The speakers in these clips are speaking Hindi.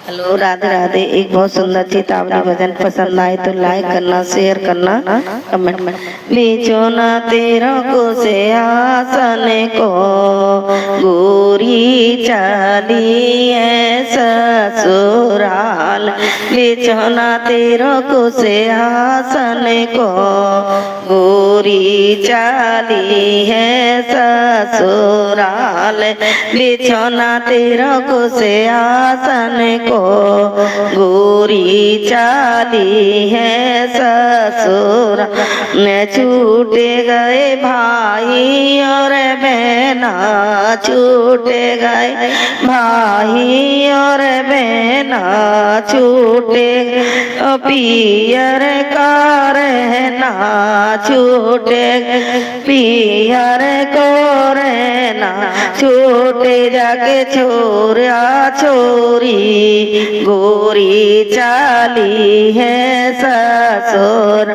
हेलो, राधे राधे। एक बहुत सुंदर चेतावनी भजन पसंद आए तो लाइक करना, शेयर करना, कमेंट में। बेचोना तेरा को से आसन को गोरी चली है ससुराल। बेचोना तेरा को से आसन को गोरी चली है ससुराल। बिछौना तेरा को से आसन को गोरी चाली है ससुर। न छूटे गए भाई और बहना, छूटे गए भाई और बहना, छूटे पियर का रहना, छूटे पियर को रहना, छूटे जाके छोरा छोरी गोरी चाली है ससुर।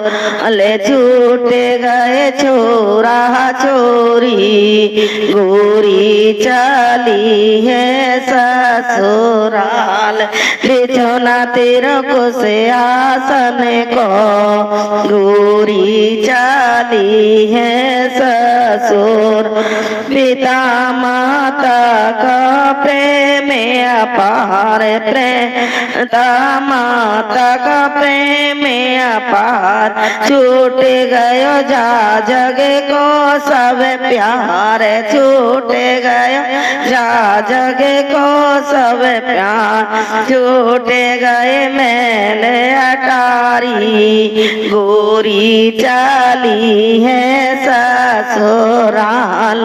अले छूटे गए छोरा छोरी गोरी चाली है ससुराल। बिछौना तेरा को से आसन को गोरी चाली है ससुर। पिता माता का प्रेम अपार, पिता माता का प्रेम अपार, छूट गयो जा जग को सब प्यार, छूट गयो जा जग को सब प्यार, छूट गए मैल अटारी गोरी चाली है ससुराल।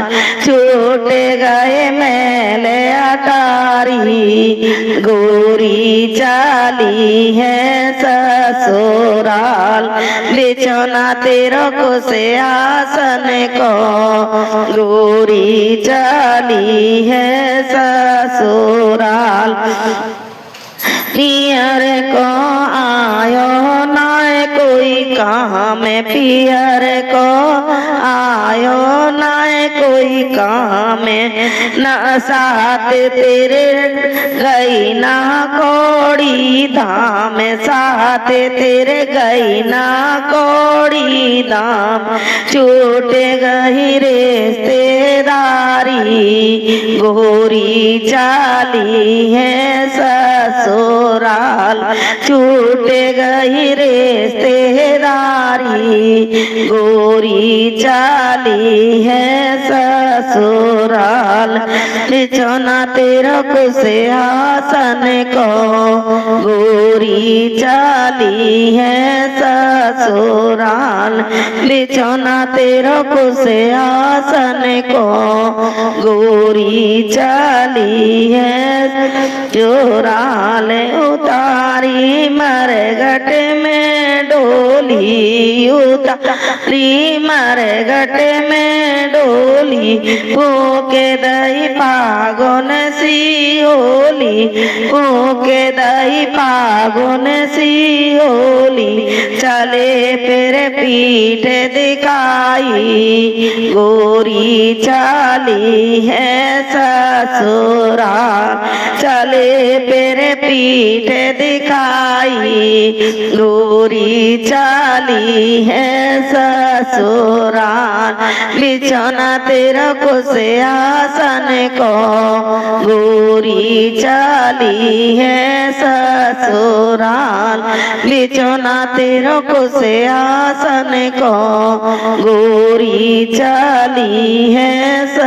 छूट गए मैल अटारी गोरी चाली है ससुराल। बिछौना तेरा को से आसन को गोरी चाली है ससुराल। पियर को आयो ना कोई काम, पियर को आयो ना कोई काम, न साथ तेरे गई ना कौड़ी धाम, साथ तेरे गई ना कौड़ी धाम, छूट गई रिश्तेदारी गोरी चाली है ससुराल। छूट गई रिश्तेदारी गोरी चाली है ससुराल। बिछौना तेरा को से आसन को गोरी चाली है ससुराल। बिछौना तेरा को से आसन को गोरी चाली है जोराल। उतारी मरघट में डोली, उतारी मरघट में डोली, फूके दही फागुन सी होली, फूके दही फागुन सी होली, चले फिर पीठ दिखाई गोरी चाली है ससुराल। चले फिर पीठ दिखाई गोरी चाली है ससुराल। बिछौना तेरा को से आसन को गोरी चाली है ससुराल। बिछौना तेरा को से आसन को गोरी चाली है